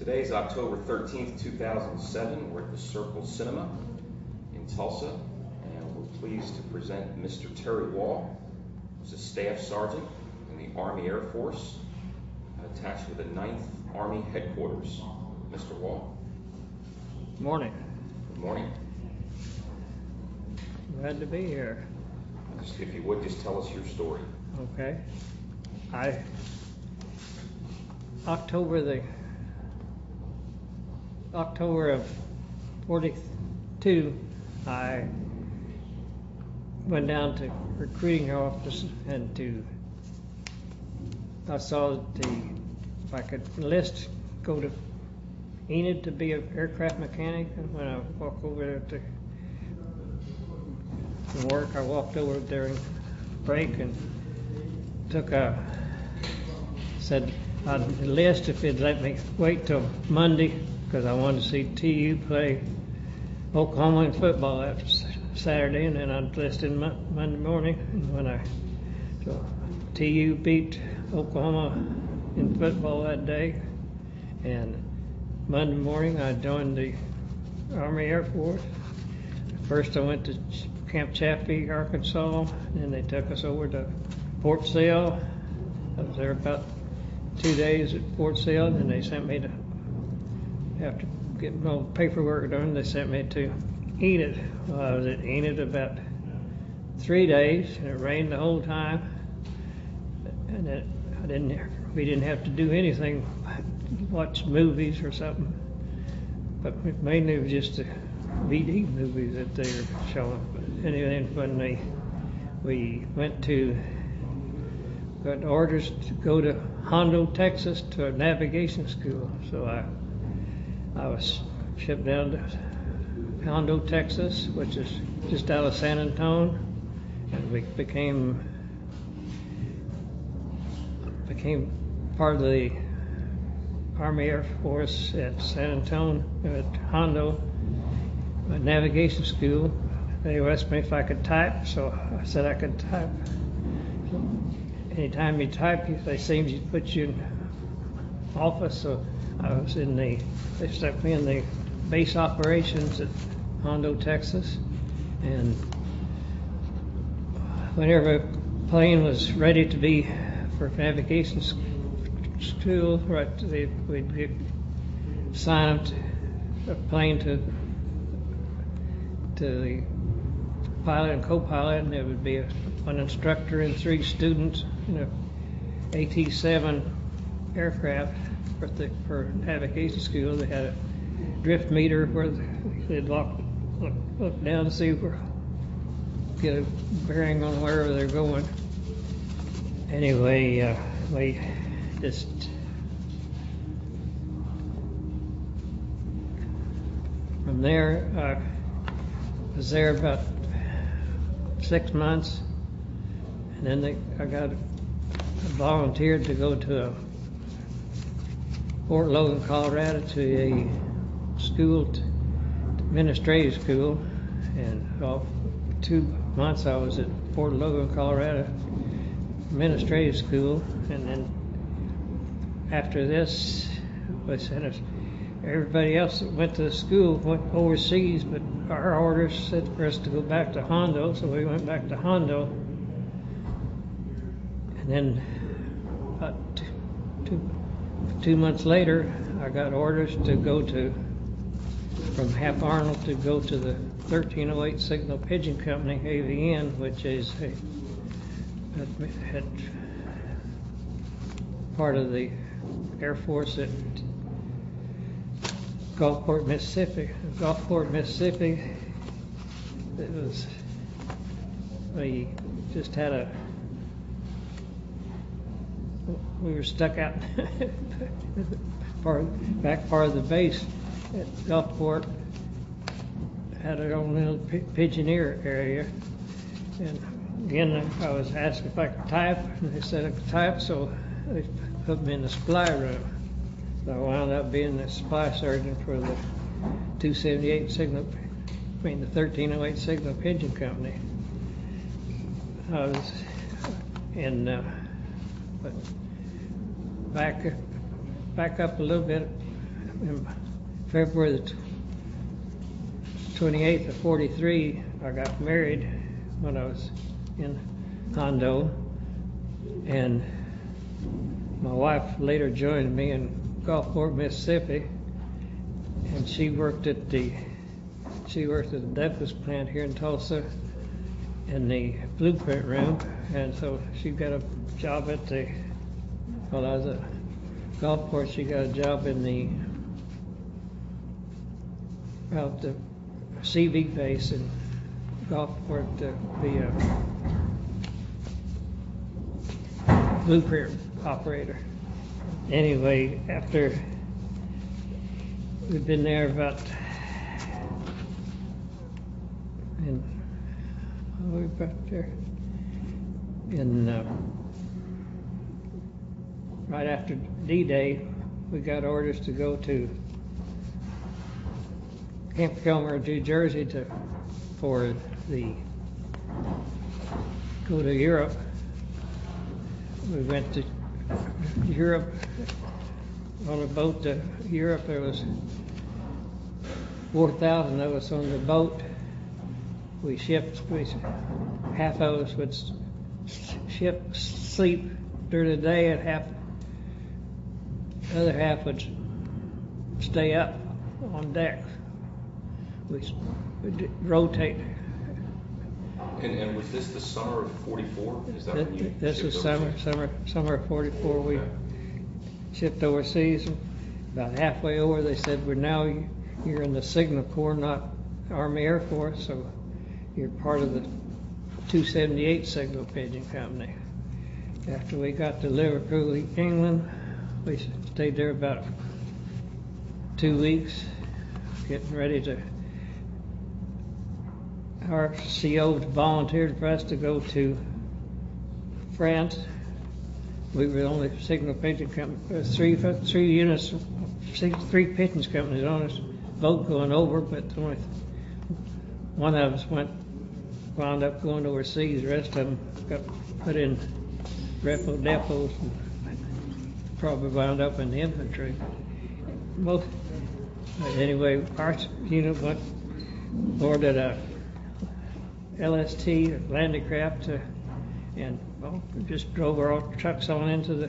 Today is October 13th, 2007. We're at the Circle Cinema in Tulsa, and we're pleased to present Mr. Terry Waugh, who's a staff sergeant in the Army Air Force, attached to the 9th Army Headquarters. Mr. Waugh. Morning. Good morning. Glad to be here. If you would, just tell us your story. Okay. October of 42, I went down to recruiting office and I saw if I could enlist, go to Enid to be an aircraft mechanic. And when I walked over there to work, I walked over during break and said I'd enlist if they'd let me wait till Monday, because I wanted to see TU play Oklahoma in football after Saturday, and then I'd enlist in Monday morning. And so TU beat Oklahoma in football that day, and Monday morning I joined the Army Air Force. First I went to Camp Chaffee, Arkansas, and then they took us over to Fort Sill. I was there about 2 days at Fort Sill, and they sent me after getting all the paperwork done, they sent me to Enid. Well, I was at Enid about 3 days, and it rained the whole time, and we didn't have to do anything, watch movies or something, but mainly it was just the VD movies that they were showing. But anyway, when we got orders to go to Hondo, Texas, to a navigation school. So I was shipped down to Hondo, Texas, which is just out of San Antonio, and we became part of the Army Air Force at San Antonio, at Hondo, a navigation school. They asked me if I could type, so I said I could type. Anytime you type, they seem to put you in office, so they stuck me in the base operations at Hondo, Texas, and whenever a plane was ready to be for navigation school, we'd get assigned a plane to the pilot and co-pilot, and there would be an instructor and 3 students in a AT-7 aircraft for navigation school. They had a drift meter where they'd look down to see get a bearing on wherever they're going. Anyway, we just from there I was there about 6 months, and then I got volunteered to go to Fort Logan, Colorado, to a school, administrative school, and 2 months I was at Fort Logan, Colorado, administrative school, and then after this, they sent us. Everybody else that went to the school went overseas, but our orders said for us to go back to Hondo, so we went back to Hondo. And then about 2 months later, I got orders to go from Hap Arnold to go to the 1308 Signal Pigeon Company, AVN, which is part of the Air Force at Gulfport, Mississippi. We just had we were stuck out back part of the base at Gulfport, had our own little pigeoneer area, and again I was asked if I could type, and they said I could type, so they put me in the supply room. So I wound up being the supply sergeant for the 1308 Signal Pigeon Company. I was but back up a little bit. in February the 28th of 43, I got married when I was in Hondo, and my wife later joined me in Gulfport, Mississippi, and she worked at the Douglas plant here in Tulsa in the blueprint room, and so she got a job at while I was at Gulfport, she got a job in the CV base in Gulfport to be a blueprint operator. Anyway, after we've been there about right after D-Day, we got orders to go to Camp Kilmer, New Jersey, to go to Europe. We went to Europe on a boat to Europe. There was 4,000 of us on the boat. Half of us would sleep during the day, and the other half would stay up on deck. We'd rotate. And was this the summer of 44? Is that when you This was summer of 44. We shipped overseas. About halfway over, they said, you're in the Signal Corps, not Army Air Force, so you're part of the 278 Signal Pigeon Company. After we got to Liverpool, England, we stayed there about 2 weeks, getting ready to. Our CO volunteered for us to go to France. We were the only Signal Pigeon Company. Three pigeons companies on this boat going over, but only one of us wound up going overseas. The rest of them got put in repo depots and probably wound up in the infantry. Anyway, our unit went boarded a LST, landing craft, and we just drove our trucks on into the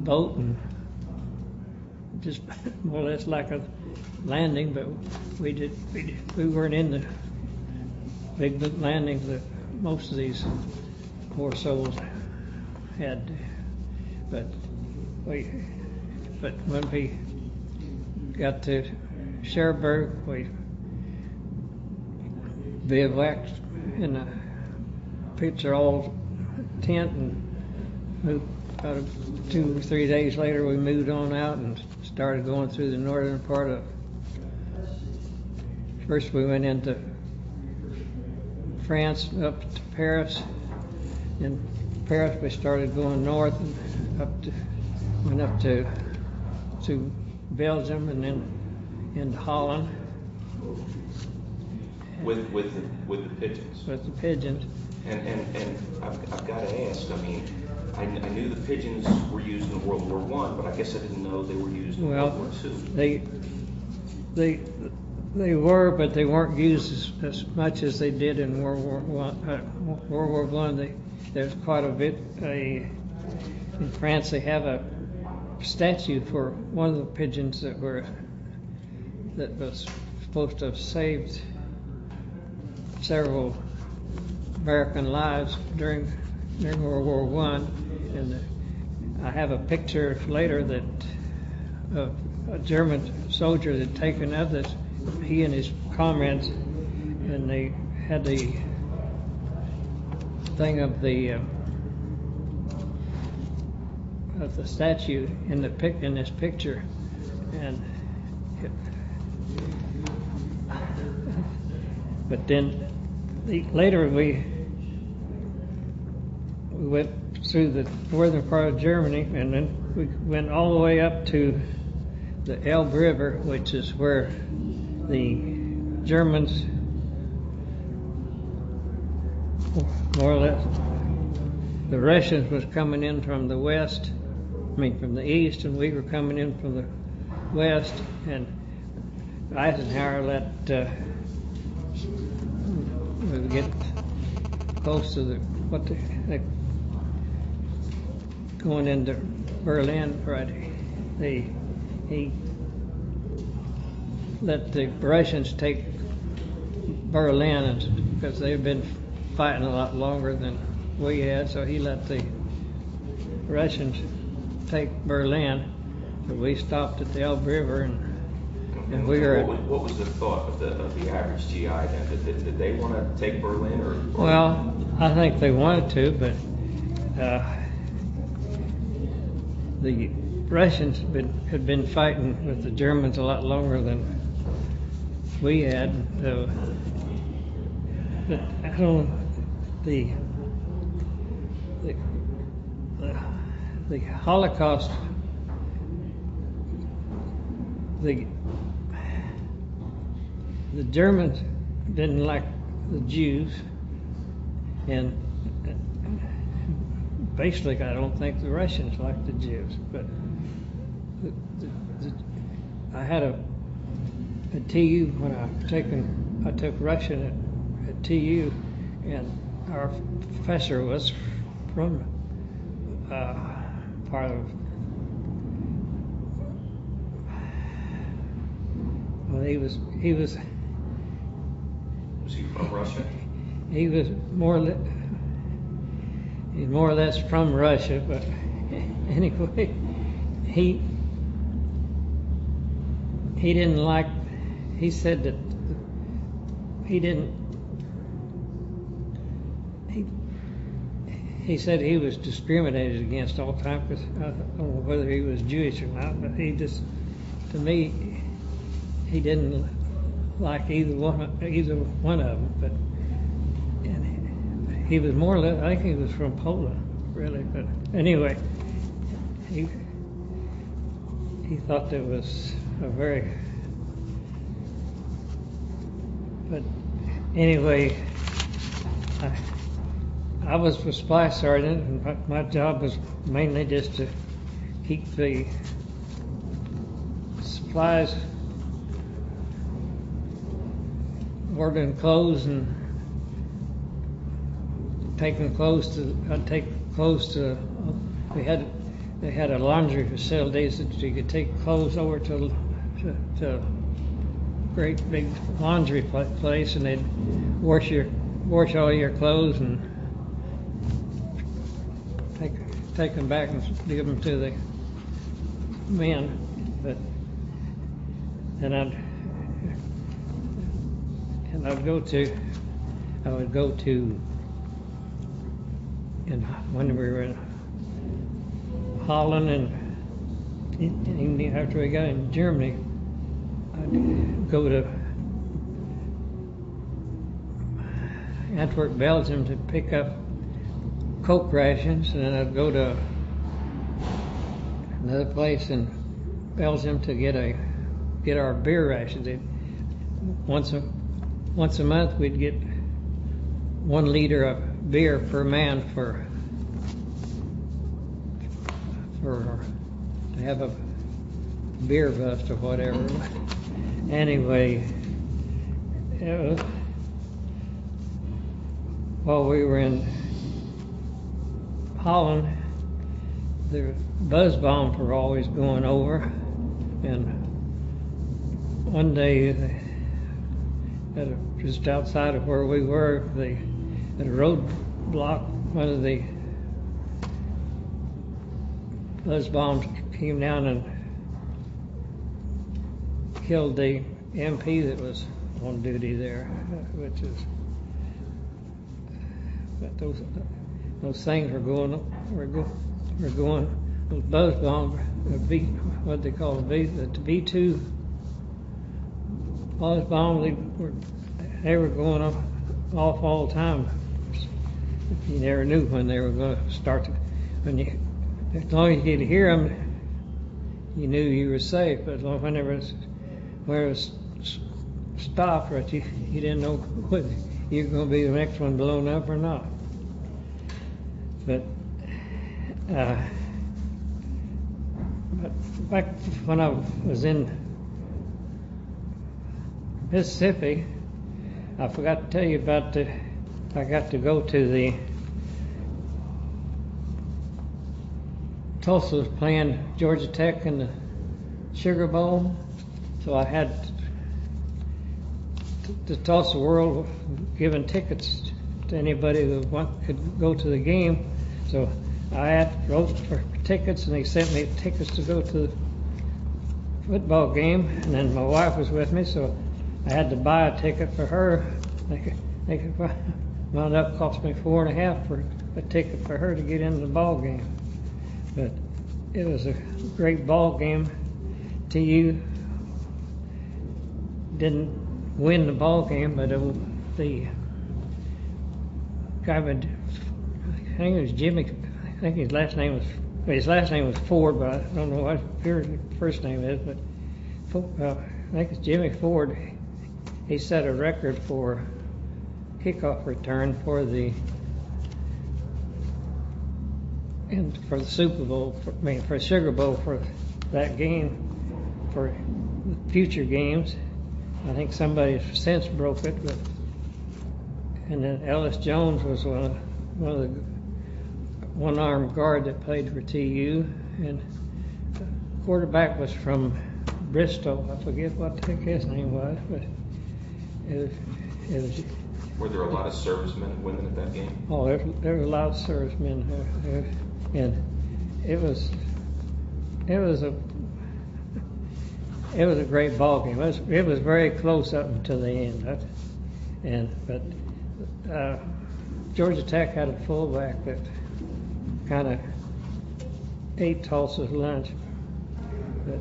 boat, and just more or less like a landing, but we weren't in the big landings that most of these poor souls had. But when we got to Cherbourg, we bivouacked in a picture all tent, and moved about 2 or 3 days later. We moved on out and started going through the northern part of. First, we went into France, up to Paris. In Paris, we started going north and went up to Belgium, and then into Holland. With the pigeons. With the pigeons. And I've got to ask. I mean, I knew the pigeons were used in World War I, but I guess I didn't know they were used in World War II. They were, but they weren't used as much as they did in World War I. There's quite a bit. In France, they have a statue for one of the pigeons that was supposed to have saved several American lives during World War I, and I have a picture later that of a German soldier that had taken of this. He and his comrades, and they had the thing of the statue in this picture, and but then later we went through the northern part of Germany, and then we went all the way up to the Elbe River, which is where the Germans, more or less, the Russians was coming in from the west, from the east, and we were coming in from the west, and Eisenhower let we get close to going into Berlin Friday. He let the Russians take Berlin because they've been fighting a lot longer than we had, so he let the Russians take Berlin. So we stopped at the Elbe River, and we were. What was the thought of the average GI then? Did they want to take Berlin or? Well, I think they wanted to, but the Russians had been fighting with the Germans a lot longer than we had. So, but I don't. The Holocaust, the Germans didn't like the Jews, and basically I don't think the Russians liked the Jews. But I had a TU when I took Russian at TU, and our professor was from part of. Well, he was. Was he from Russia? He was he's more or less from Russia, but anyway, he didn't like. He said that he didn't. He said he was discriminated against all the time because I don't know whether he was Jewish or not, but he just, to me, he didn't like either one of them. But and he was more or less, I think he was from Poland, really. But anyway, he thought that was a very. But anyway, I was a supply sergeant, and my job was mainly just to keep the supplies, ordering clothes and taking clothes to. I'd take clothes to. They had a laundry facility that you could take clothes over to great big laundry place, and they'd wash all your clothes and take them back and give them to the men. But and I would go to and when we were in Holland and even after we got in Germany, I'd go to Antwerp, Belgium to pick up Coke rations, and then I'd go to another place in Belgium to get our beer rations. Once a month we'd get 1 liter of beer per man for to have a beer bust or whatever. Anyway, while we were in Holland, the buzz bombs were always going over, and one day, just outside of where we were, at a roadblock, one of the buzz bombs came down and killed the MP that was on duty there, which is. But those things were going. Those buzz bombs, what they call the V2 buzz bombs. They were going off all the time. You never knew when they were going to start. As long as you could hear them, you knew you were safe. But whenever it was stopped, right, you didn't know whether you were going to be the next one blown up or not. But back when I was in Mississippi, I forgot to tell you about I got to go to the Tulsa was playing Georgia Tech in the Sugar Bowl, so I had the Tulsa World giving tickets to anybody who could go to the game. So I wrote for tickets, and they sent me tickets to go to the football game. And then my wife was with me, so I had to buy a ticket for her. They could wound up cost me $4.50 for a ticket for her to get into the ball game. But it was a great ball game. TU didn't win the ball game, but the guy would, I think it was Jimmy. I think his last name was Ford, but I don't know what his first name is. But I think it's Jimmy Ford. He set a record for kickoff return for the Super Bowl, for Sugar Bowl for that game, for future games. I think somebody has since broke it, and then Ellis Jones was one of the one-armed guard that played for TU, and the quarterback was from Bristol. I forget what the heck his name was, but it was. Were there a lot of servicemen and women at that game? Oh, there were a lot of servicemen there, and it was a great ball game. It was very close up until the end. But Georgia Tech had a fullback that kind of ate Tulsa's lunch. But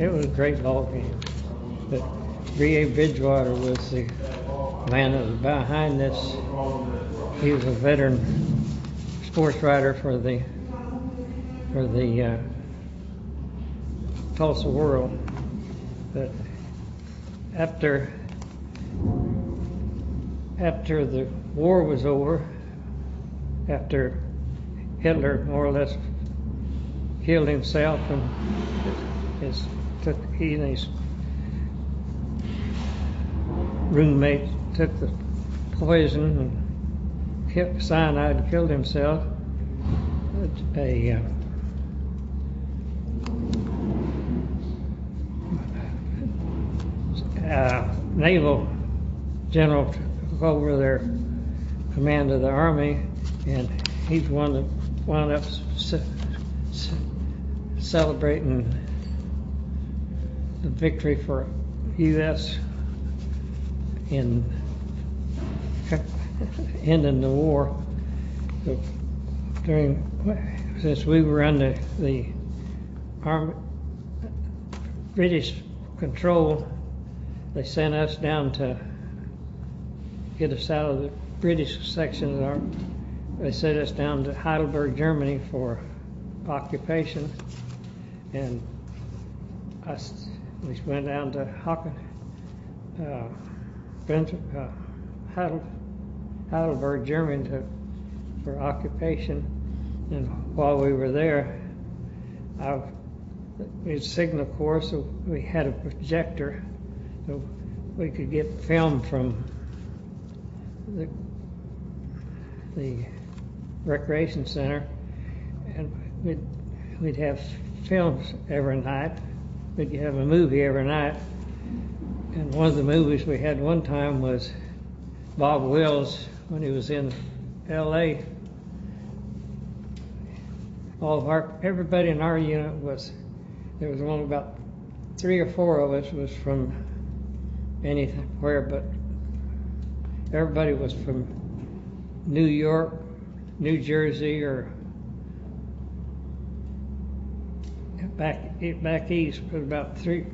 it was a great ball game. But B.A. Bridgewater was the man that was behind this. He was a veteran sports writer for the Tulsa World. But after the war was over, after Hitler more or less killed himself, and he and his roommate took the poison and cyanide and killed himself. A naval general took over their command of the army, and he's one that wound up celebrating the victory for U.S. in ending the war. So since we were under the British control, they sent us down to get us out of the British section of they sent us down to Heidelberg, Germany for occupation, and we went down to Heidelberg, Germany for occupation. And while we were there, we had signal corps, so we had a projector, so we could get film from the recreation center, and we'd have films every night. We'd have a movie every night, and one of the movies we had one time was Bob Wills when he was in L.A. Everybody in our unit there was only about 3 or 4 of us was from anywhere, but everybody was from New York, New Jersey, or back east. But about three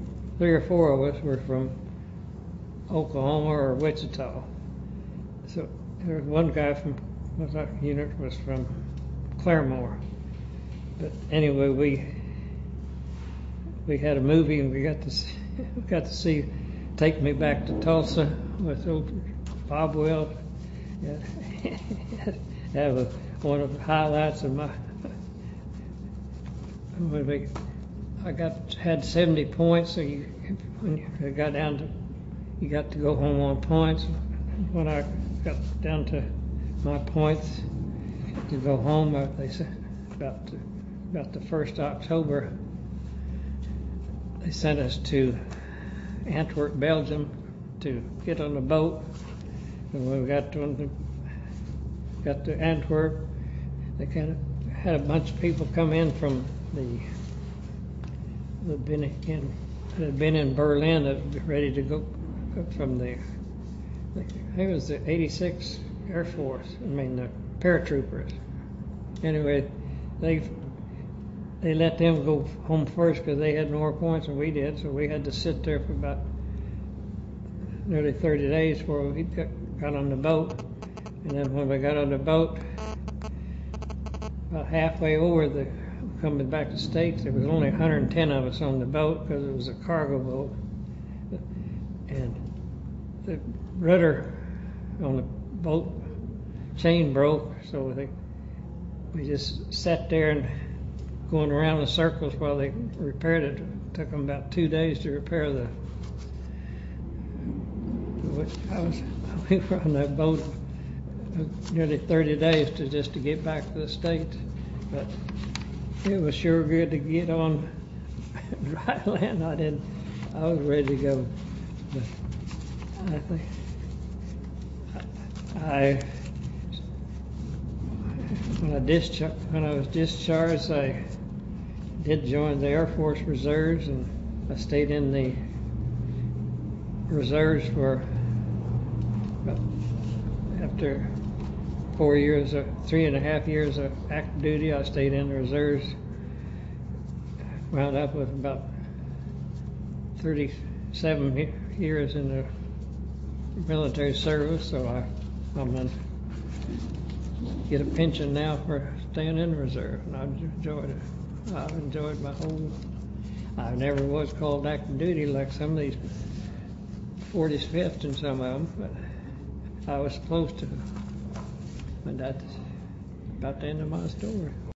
or 4 of us were from Oklahoma or Wichita. So there was one guy from our unit was from Claremore. But anyway, we had a movie, and we got to see Take Me Back to Tulsa with old Bob Wills. That was one of the highlights of when had 70 points, so when you got down to, you got to go home on points. When I got down to my points to go home, they said about the 1st of October, they sent us to Antwerp, Belgium, to get on the boat. And when we got to Antwerp, they kind of had a bunch of people come in from that had been in Berlin, that were ready to go from the, I think it was the 86 Air Force. I mean the paratroopers. Anyway, they let them go home first because they had more points than we did, so we had to sit there for about nearly 30 days before we got on the boat. And then when we got on the boat, about halfway over coming back to the States, there was only 110 of us on the boat because it was a cargo boat. And the rudder on the boat chain broke, so we just sat there and going around in circles while they repaired it. It took them about 2 days to repair we were on that boat nearly 30 days just to get back to the States. But it was sure good to get on dry land. I was ready to go. But I think when I was discharged, I did join the Air Force Reserves, and I stayed in the reserves for after 3.5 years of active duty. I stayed in the reserves, wound up with about 37 years in the military service, so I'm going to get a pension now for staying in the reserve, and I've enjoyed it. I've enjoyed my whole. I never was called active duty like some of these 45th and some of them, but I was supposed to. And that's about the end of my story.